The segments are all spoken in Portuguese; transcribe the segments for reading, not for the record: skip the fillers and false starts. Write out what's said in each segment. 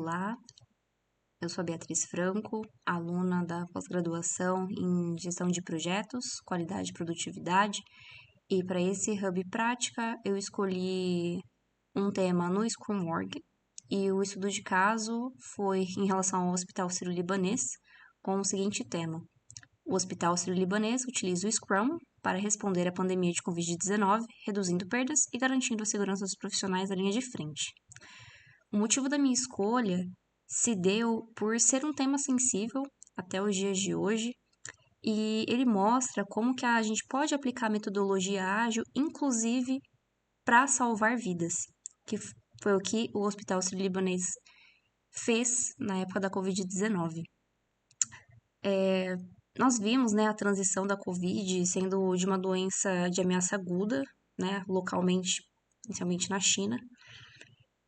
Olá, eu sou a Beatriz Franco, aluna da pós-graduação em Gestão de Projetos, Qualidade e Produtividade, e para esse Hub Prática eu escolhi um tema no Scrum.org e o estudo de caso foi em relação ao Hospital Sírio-Libanês com o seguinte tema: o Hospital Sírio-Libanês utiliza o Scrum para responder à pandemia de Covid-19, reduzindo perdas e garantindo a segurança dos profissionais da linha de frente. O motivo da minha escolha se deu por ser um tema sensível até os dias de hoje, e ele mostra como que a gente pode aplicar a metodologia ágil, inclusive para salvar vidas, que foi o que o Hospital Sírio-Libanês fez na época da Covid-19. Nós vimos, né, a transição da Covid sendo de uma doença de ameaça aguda, né, localmente, inicialmente na China,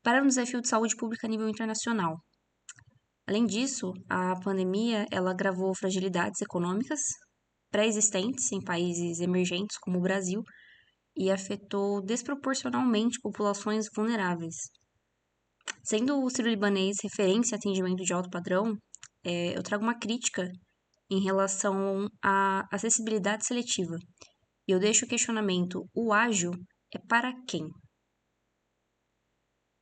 para um desafio de saúde pública a nível internacional. Além disso, a pandemia ela agravou fragilidades econômicas pré-existentes em países emergentes como o Brasil e afetou desproporcionalmente populações vulneráveis. Sendo o sírio-libanês referência em atendimento de alto padrão, eu trago uma crítica em relação à acessibilidade seletiva. E eu deixo o questionamento: o ágil é para quem?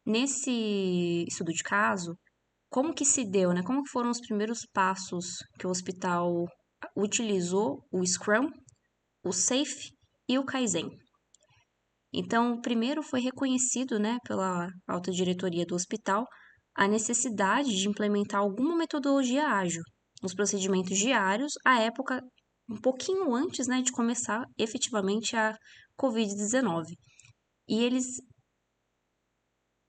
Nesse estudo de caso, como que se deu, né? Como que foram os primeiros passos que o hospital utilizou o Scrum, o Safe e o Kaizen? Então, primeiro foi reconhecido, né, pela alta diretoria do hospital a necessidade de implementar alguma metodologia ágil nos procedimentos diários, à época um pouquinho antes, né, de começar efetivamente a Covid-19. E eles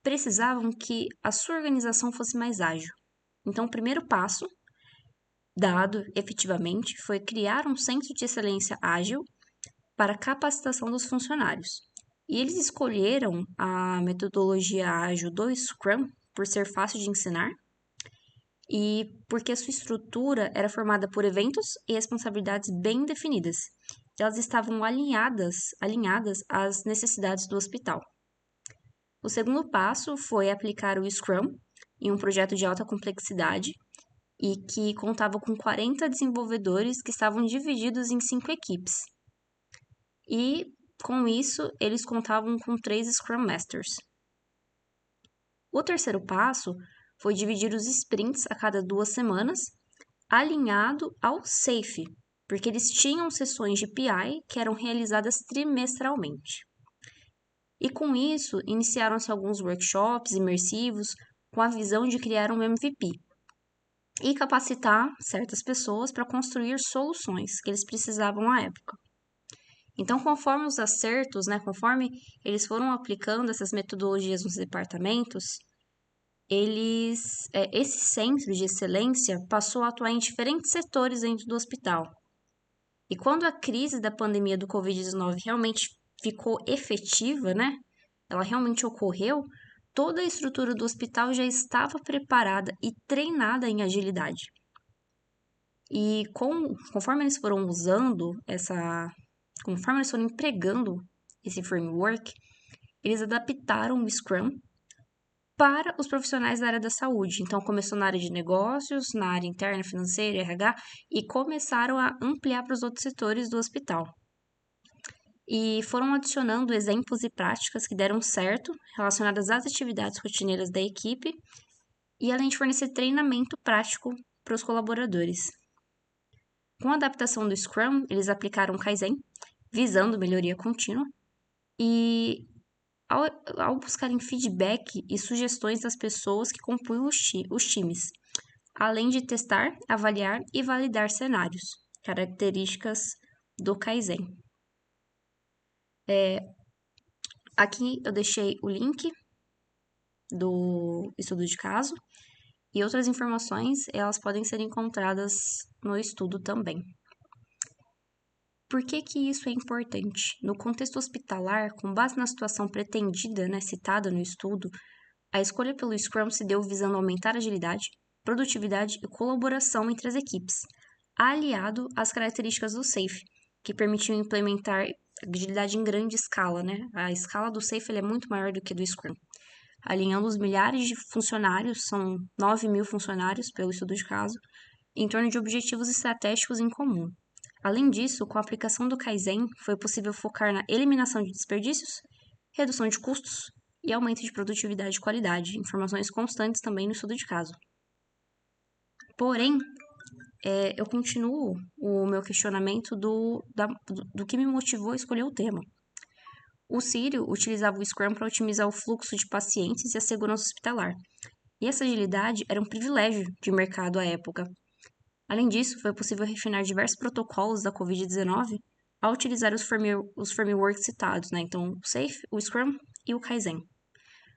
precisavam que a sua organização fosse mais ágil. Então, o primeiro passo dado efetivamente foi criar um centro de excelência ágil para a capacitação dos funcionários. E eles escolheram a metodologia ágil do Scrum por ser fácil de ensinar e porque a sua estrutura era formada por eventos e responsabilidades bem definidas. Elas estavam alinhadas às necessidades do hospital. O segundo passo foi aplicar o Scrum em um projeto de alta complexidade e que contava com 40 desenvolvedores que estavam divididos em 5 equipes. E, com isso, eles contavam com 3 Scrum Masters. O terceiro passo foi dividir os sprints a cada 2 semanas, alinhado ao SAFe, porque eles tinham sessões de PI que eram realizadas trimestralmente. E com isso, iniciaram-se alguns workshops imersivos com a visão de criar um MVP e capacitar certas pessoas para construir soluções que eles precisavam à época. Então, conforme os acertos, né, conforme eles foram aplicando essas metodologias nos departamentos, esse centro de excelência passou a atuar em diferentes setores dentro do hospital. E quando a crise da pandemia do Covid-19 realmente ficou efetiva, né, ela realmente ocorreu, toda a estrutura do hospital já estava preparada e treinada em agilidade. E conforme eles foram conforme eles foram empregando esse framework, eles adaptaram o Scrum para os profissionais da área da saúde. Então, começou na área de negócios, na área interna, financeira, RH, e começaram a ampliar para os outros setores do hospital. E foram adicionando exemplos e práticas que deram certo, relacionadas às atividades rotineiras da equipe, e além de fornecer treinamento prático para os colaboradores. Com a adaptação do Scrum, eles aplicaram o Kaizen, visando melhoria contínua, e ao buscarem feedback e sugestões das pessoas que compunham os times, além de testar, avaliar e validar cenários, características do Kaizen. Aqui eu deixei o link do estudo de caso e outras informações elas podem ser encontradas no estudo também. Por que isso é importante? No contexto hospitalar, com base na situação pretendida, né, citada no estudo, a escolha pelo Scrum se deu visando aumentar a agilidade, produtividade e colaboração entre as equipes, aliado às características do SAFe, que permitiam implementar agilidade em grande escala, né? A escala do SAFe é muito maior do que do Scrum. alinhando os milhares de funcionários, são 9.000 funcionários pelo estudo de caso, em torno de objetivos estratégicos em comum. Além disso, com a aplicação do Kaizen, foi possível focar na eliminação de desperdícios, redução de custos e aumento de produtividade e qualidade, informações constantes também no estudo de caso. Porém, eu continuo o meu questionamento do que me motivou a escolher o tema. O Círio utilizava o Scrum para otimizar o fluxo de pacientes e a segurança hospitalar. E essa agilidade era um privilégio de mercado à época. Além disso, foi possível refinar diversos protocolos da Covid-19 ao utilizar os frameworks citados, né? Então, o SAFe, o Scrum e o Kaizen.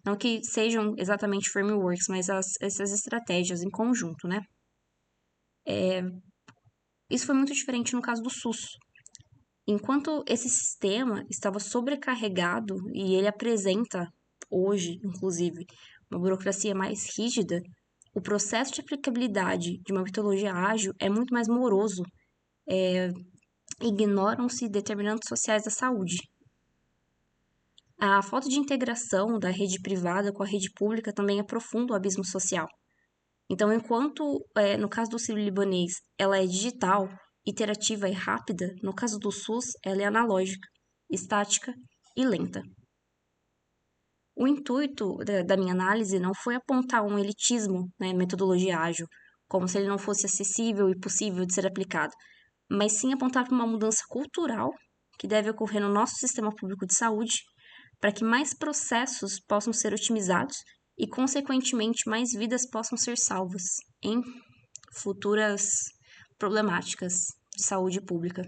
Não que sejam exatamente frameworks, mas essas estratégias em conjunto, né? Isso foi muito diferente no caso do SUS. Enquanto esse sistema estava sobrecarregado e ele apresenta, hoje, inclusive, uma burocracia mais rígida, o processo de aplicabilidade de uma metodologia ágil é muito mais moroso. Ignoram-se determinantes sociais da saúde. A falta de integração da rede privada com a rede pública também aprofunda o abismo social. Então, enquanto, no caso do sírio-libanês, ela é digital, iterativa e rápida, no caso do SUS, ela é analógica, estática e lenta. O intuito da minha análise não foi apontar um elitismo na metodologia ágil, como se ele não fosse acessível e possível de ser aplicado, mas sim apontar para uma mudança cultural que deve ocorrer no nosso sistema público de saúde, para que mais processos possam ser otimizados e, consequentemente, mais vidas possam ser salvas em futuras problemáticas de saúde pública.